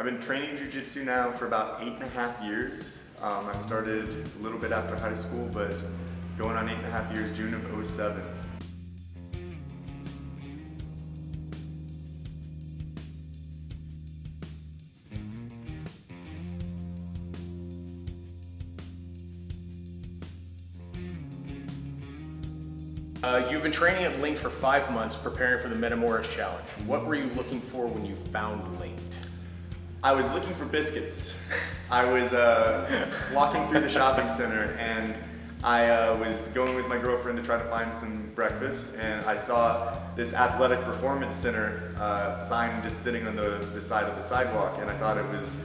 I've been training jiu-jitsu now for about 8.5 years. I started a little bit after high school, but going on 8.5 years, June of '07. You've been training at Linked for 5 months, preparing for the Metamoris challenge. What were you looking for when you found Linked? I was looking for biscuits. I was walking through the shopping center and I was going with my girlfriend to try to find some breakfast, and I saw this athletic performance center sign just sitting on the side of the sidewalk, and I thought it was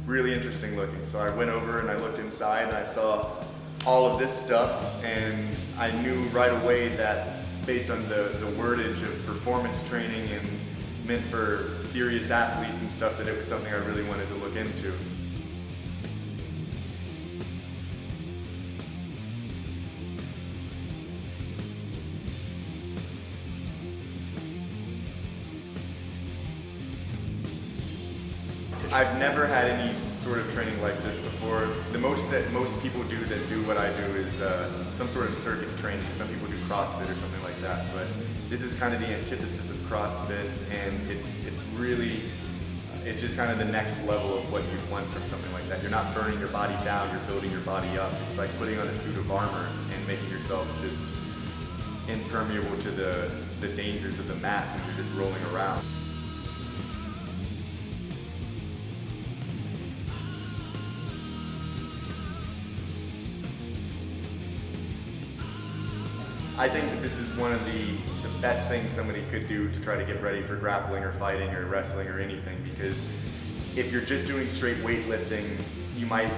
really interesting looking. So I went over and I looked inside and I saw all of this stuff, and I knew right away that based on the wordage of performance training and meant for serious athletes and stuff, that it was something I really wanted to look into. I've never had any sort of training like this before. The most that most people do that do what I do is some sort of circuit training. Some people do CrossFit or something like that, but this is kind of the antithesis of CrossFit, and it's just kind of the next level of what you'd want from something like that. You're not burning your body down, you're building your body up. It's like putting on a suit of armor and making yourself just impermeable to the dangers of the mat when you're just rolling around. I think that this is one of the best things somebody could do to try to get ready for grappling or fighting or wrestling or anything, because if you're just doing straight weightlifting, you might,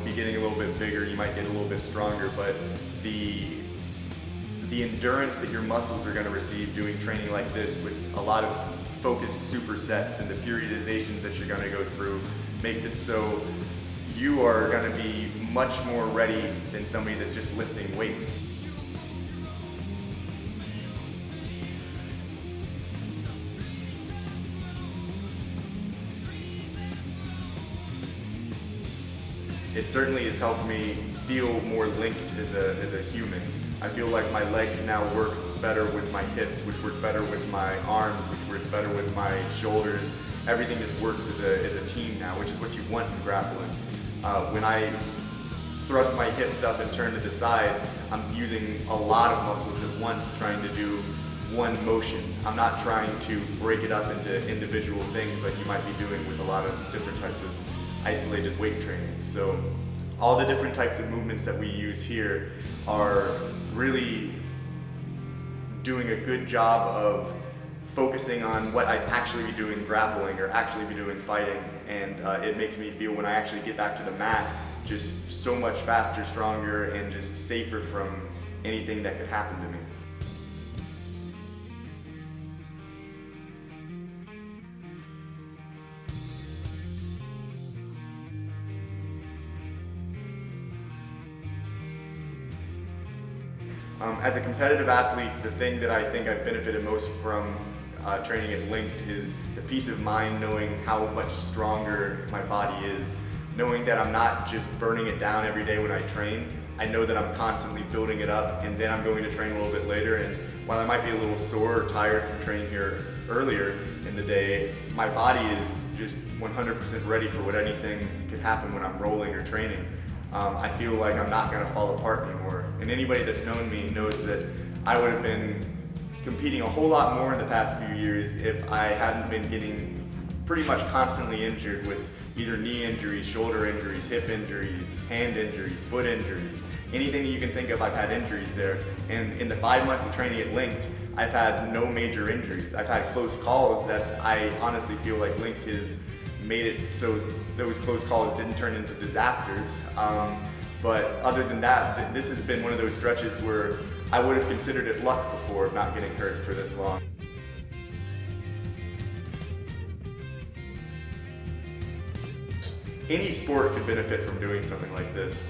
be getting a little bit bigger, you might get a little bit stronger, but the endurance that your muscles are going to receive doing training like this with a lot of focused supersets and the periodizations that you're going to go through makes it so you are going to be much more ready than somebody that's just lifting weights. It certainly has helped me feel more linked as a human. I feel like my legs now work better with my hips, which work better with my arms, which work better with my shoulders. Everything just works as a team now, which is what you want in grappling. When I thrust my hips up and turn to the side, I'm using a lot of muscles at once trying to do one motion. I'm not trying to break it up into individual things like you might be doing with a lot of different types of isolated weight training. So all the different types of movements that we use here are really doing a good job of focusing on what I'd actually be doing grappling or actually be doing fighting, and it makes me feel, when I actually get back to the mat, just so much faster, stronger, and just safer from anything that could happen to me. As a competitive athlete, the thing that I think I've benefited most from training at Linked is the peace of mind, knowing how much stronger my body is, knowing that I'm not just burning it down every day when I train. I know that I'm constantly building it up, and then I'm going to train a little bit later, and while I might be a little sore or tired from training here earlier in the day, my body is just 100% ready for what anything could happen when I'm rolling or training. I feel like I'm not going to fall apart anymore. And anybody that's known me knows that I would have been competing a whole lot more in the past few years if I hadn't been getting pretty much constantly injured with either knee injuries, shoulder injuries, hip injuries, hand injuries, foot injuries. Anything that you can think of, I've had injuries there. And in the 5 months of training at Linked, I've had no major injuries. I've had close calls that I honestly feel like Linked has made it so those close calls didn't turn into disasters. But other than that, this has been one of those stretches where I would have considered it luck before not getting hurt for this long. Any sport could benefit from doing something like this.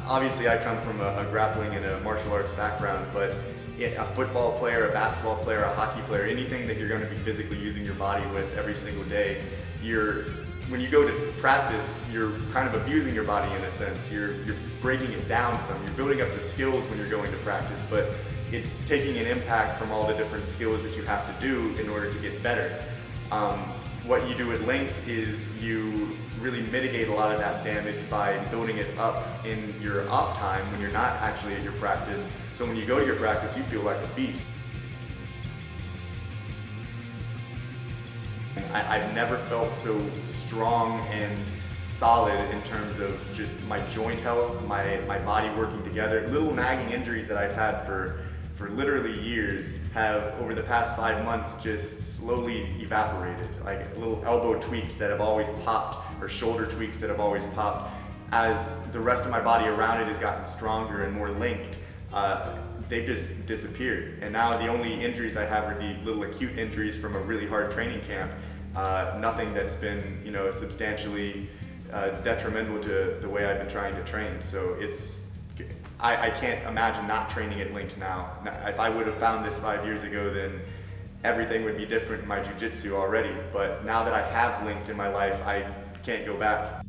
Obviously, I come from a grappling and a martial arts background, but a football player, a basketball player, a hockey player, anything that you're going to be physically using your body with every single day, you're when you go to practice, you're kind of abusing your body in a sense. You're breaking it down some. You're building up the skills when you're going to practice, but it's taking an impact from all the different skills that you have to do in order to get better. What you do at Linked is you really mitigate a lot of that damage by building it up in your off time when you're not actually at your practice. So when you go to your practice, you feel like a beast. I've never felt so strong and solid in terms of just my joint health, my body working together. Little nagging injuries that I've had for literally years have, over the past 5 months, just slowly evaporated. Like little elbow tweaks that have always popped, or shoulder tweaks that have always popped. As the rest of my body around it has gotten stronger and more linked, they've just disappeared. And now the only injuries I have are the little acute injuries from a really hard training camp. Nothing that's been, substantially detrimental to the way I've been trying to train. So I can't imagine not training at Linked now. If I would have found this 5 years ago, then everything would be different in my jiu-jitsu already. But now that I have Linked in my life, I can't go back.